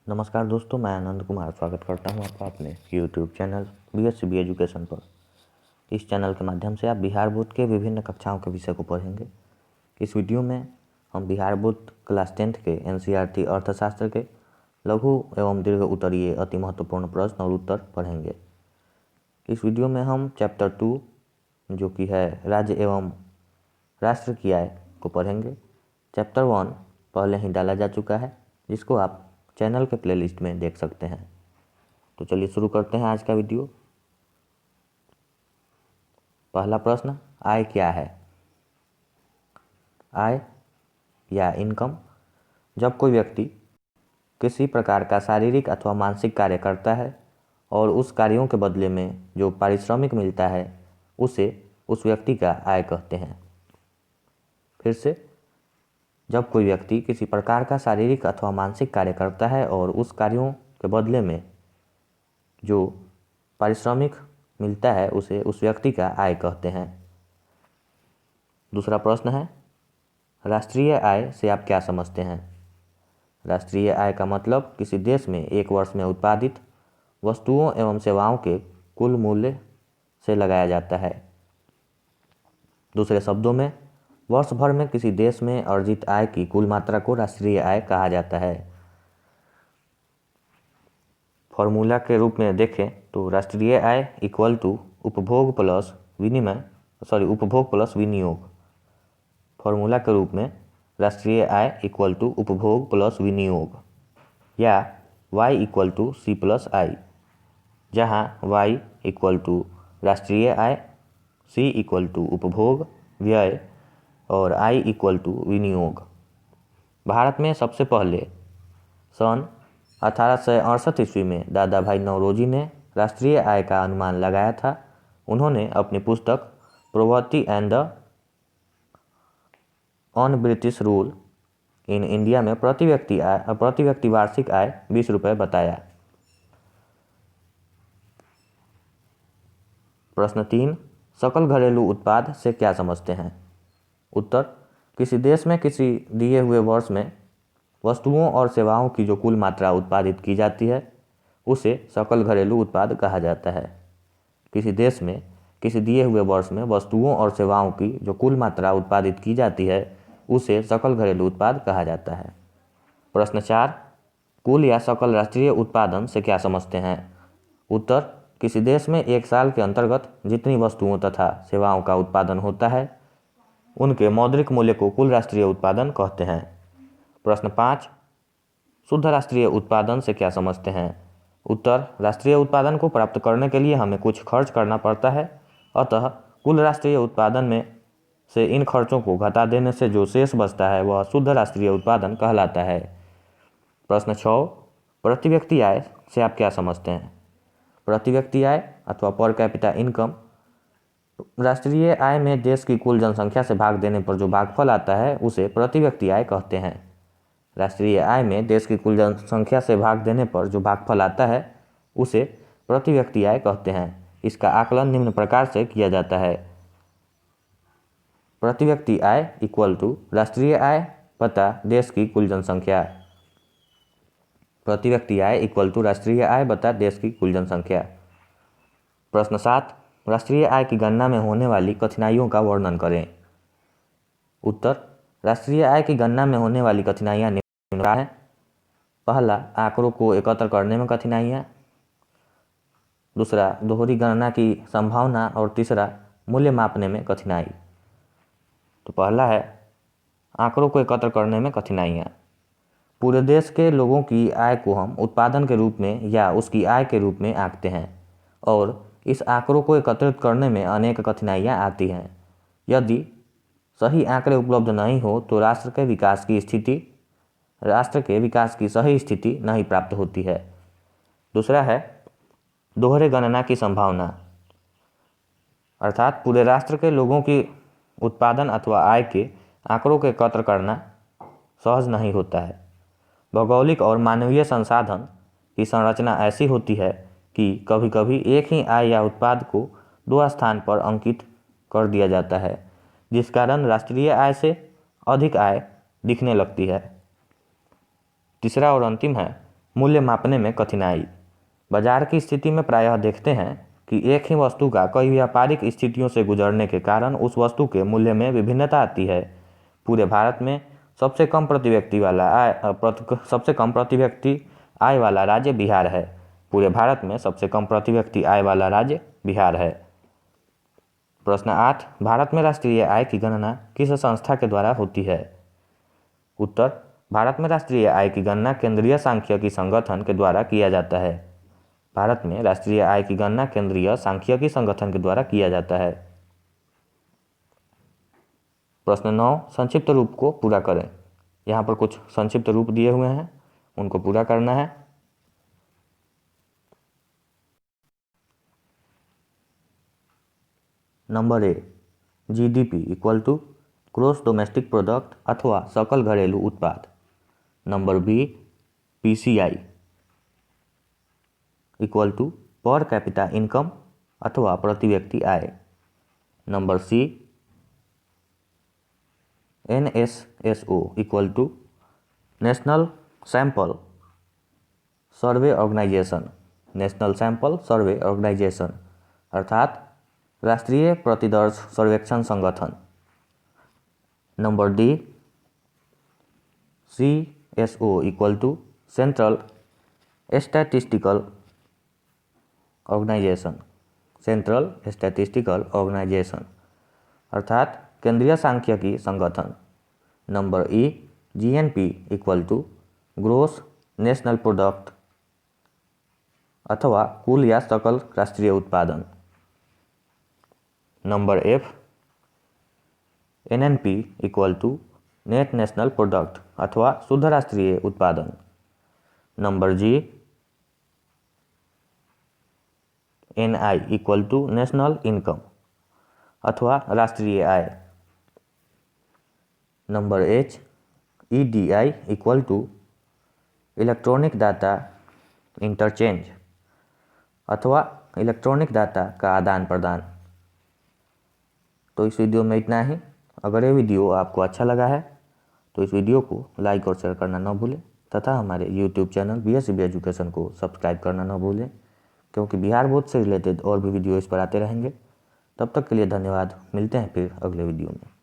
नमस्कार दोस्तों, मैं आनंद कुमार स्वागत करता हूं आपका अपने YouTube चैनल BSCB एजुकेशन पर। इस चैनल के माध्यम से आप बिहार बोर्ड के विभिन्न कक्षाओं के विषय को पढ़ेंगे। इस वीडियो में हम बिहार बोर्ड क्लास 10th के NCERT अर्थशास्त्र के लघु एवं दीर्घ उत्तरीय अति महत्वपूर्ण प्रश्न और उत्तर पढ़ेंगे। इस वीडियो में हम चैप्टर 2 जो कि है राज्य एवं राष्ट्र की आय को पढ़ेंगे। चैप्टर 1 पहले ही डाला जा चुका है, जिसको आप चैनल के प्लेलिस्ट में देख सकते हैं। तो चलिए शुरू करते हैं आज का वीडियो। पहला प्रश्न, आय क्या है? आय या इनकम जब कोई व्यक्ति किसी प्रकार का शारीरिक अथवा मानसिक कार्य करता है और उस कार्यों के बदले में जो पारिश्रमिक मिलता है उसे उस व्यक्ति का आय कहते हैं। फिर से, जब कोई व्यक्ति किसी प्रकार का शारीरिक अथवा मानसिक कार्य करता है और उस कार्यों के बदले में जो पारिश्रमिक मिलता है उसे उस व्यक्ति का आय कहते हैं। दूसरा प्रश्न है, राष्ट्रीय आय से आप क्या समझते हैं? राष्ट्रीय आय का मतलब किसी देश में एक वर्ष में उत्पादित वस्तुओं एवं सेवाओं के कुल मूल्य से लगाया जाता है। दूसरे शब्दों में, वर्ष भर में किसी देश में अर्जित आय की कुल मात्रा को राष्ट्रीय आय कहा जाता है। फॉर्मूला के रूप में देखें तो राष्ट्रीय आय इक्वल टू उपभोग प्लस विनियोग। फॉर्मूला के रूप में राष्ट्रीय आय इक्वल टू उपभोग प्लस विनियोग या y equal to C plus I, जहाँ y इक्वल टू राष्ट्रीय आय, C इक्वल टू उपभोग व्यय और I इक्वल टू विनियोग। भारत में सबसे पहले सन 1868 ईस्वी में दादा भाई नौरोजी ने राष्ट्रीय आय का अनुमान लगाया था। उन्होंने अपनी पुस्तक poverty and the on British rule in India में प्रति व्यक्ति वार्षिक आय 20 रुपये बताया। प्रश्न 3, सकल घरेलू उत्पाद से क्या समझते हैं? उत्तर, किसी देश में किसी दिए हुए वर्ष में वस्तुओं और सेवाओं की जो कुल मात्रा उत्पादित की जाती है उसे सकल घरेलू उत्पाद कहा जाता है। किसी देश में किसी दिए हुए वर्ष में वस्तुओं और सेवाओं की जो कुल मात्रा उत्पादित की जाती है उसे सकल घरेलू उत्पाद कहा जाता है। प्रश्न 4, कुल या सकल राष्ट्रीय उत्पादन से क्या समझते हैं? उत्तर, किसी देश में एक साल के अंतर्गत जितनी वस्तुओं तथा सेवाओं का उत्पादन होता है उनके मौद्रिक मूल्य को कुल राष्ट्रीय उत्पादन कहते हैं। प्रश्न 5, शुद्ध राष्ट्रीय उत्पादन से क्या समझते हैं? उत्तर, राष्ट्रीय उत्पादन को प्राप्त करने के लिए हमें कुछ खर्च करना पड़ता है, अतः कुल राष्ट्रीय उत्पादन में से इन खर्चों को घटा देने से जो शेष बचता है वह शुद्ध राष्ट्रीय उत्पादन कहलाता है। प्रश्न 6, प्रति व्यक्ति आय से आप क्या समझते हैं? प्रति व्यक्ति आय अथवा पर कैपिटा इनकम राष्ट्रीय आय में देश की कुल जनसंख्या से भाग देने पर जो भागफल आता है उसे प्रति व्यक्ति आय कहते हैं। राष्ट्रीय आय में देश की कुल जनसंख्या से भाग देने पर जो भागफल आता है उसे प्रति व्यक्ति आय कहते हैं। इसका आकलन निम्न प्रकार से किया जाता है, प्रति व्यक्ति आय इक्वल टू राष्ट्रीय आय बटा देश की कुल जनसंख्या। प्रति व्यक्ति आय इक्वल टू राष्ट्रीय आय बटा देश की कुल जनसंख्या। प्रश्न 7, राष्ट्रीय आय की गणना में होने वाली कठिनाइयों का वर्णन करें। उत्तर, राष्ट्रीय आय की गणना में होने वाली कठिनाइयाँ निम्न हैं। पहला, आंकड़ों को एकत्र करने में कठिनाइयाँ। दूसरा, दोहरी गणना की संभावना। और तीसरा, मूल्य मापने में कठिनाई। तो पहला है आंकड़ों को एकत्र करने में कठिनाइयाँ। पूरे देश के लोगों की आय को हम उत्पादन के रूप में या उसकी आय के रूप में आंकते हैं और इस आंकड़ों को एकत्रित करने में अनेक कठिनाइयाँ आती हैं। यदि सही आंकड़े उपलब्ध नहीं हो तो राष्ट्र के विकास की सही स्थिति नहीं प्राप्त होती है। दूसरा है दोहरे गणना की संभावना, अर्थात पूरे राष्ट्र के लोगों की उत्पादन अथवा आय के आंकड़ों को एकत्र करना सहज नहीं होता है। भौगोलिक और मानवीय संसाधन की संरचना ऐसी होती है कि कभी कभी एक ही आय या उत्पाद को 2 स्थान पर अंकित कर दिया जाता है, जिस कारण राष्ट्रीय आय से अधिक आय दिखने लगती है। तीसरा और अंतिम है मूल्य मापने में कठिनाई। बाजार की स्थिति में प्रायः देखते हैं कि एक ही वस्तु का कई व्यापारिक स्थितियों से गुजरने के कारण उस वस्तु के मूल्य में विभिन्नता आती है। पूरे भारत में सबसे कम प्रति व्यक्ति आय वाला राज्य बिहार है। पूरे भारत में सबसे कम प्रति व्यक्ति आय वाला राज्य बिहार है। प्रश्न 8, भारत में राष्ट्रीय आय की गणना किस संस्था के द्वारा होती है? उत्तर, भारत में राष्ट्रीय आय की गणना केंद्रीय सांख्यिकी संगठन के द्वारा किया जाता है। भारत में राष्ट्रीय आय की गणना केंद्रीय सांख्यिकी संगठन के द्वारा किया जाता है। प्रश्न 9, संक्षिप्त रूप को पूरा करें। यहाँ पर कुछ संक्षिप्त रूप दिए हुए हैं, उनको पूरा करना है। Number A, GDP equal to gross domestic product अथवा सकल घरेलू उत्पाद। Number B, PCI equal to per capita income अथवा प्रति व्यक्ति आय। Number C, NSSO equal to national sample survey organisation. National sample survey organisation अर्थात राष्ट्रीय प्रतिदर्श सर्वेक्षण संगठन। Number D, CSO equal to central statistical organisation. Central statistical organisation अर्थात केंद्रीय सांख्यिकी संगठन। Number E, GNP equal to gross national product अथवा कुल या सकल राष्ट्रीय उत्पादन। Number F, NNP equal to net national product अथवा शुद्ध राष्ट्रीय उत्पादन। Number G, NI equal to national income अथवा राष्ट्रीय आय। Number H, EDI equal to electronic data interchange अथवा इलेक्ट्रॉनिक डाटा का आदान प्रदान। तो इस वीडियो में इतना ही। अगर ये वीडियो आपको अच्छा लगा है तो इस वीडियो को लाइक और शेयर करना न भूलें तथा हमारे YouTube चैनल BSCB एजुकेशन को सब्सक्राइब करना न भूलें, क्योंकि बिहार बोर्ड से रिलेटेड और भी वीडियो इस पर आते रहेंगे। तब तक के लिए धन्यवाद। मिलते हैं फिर अगले वीडियो में।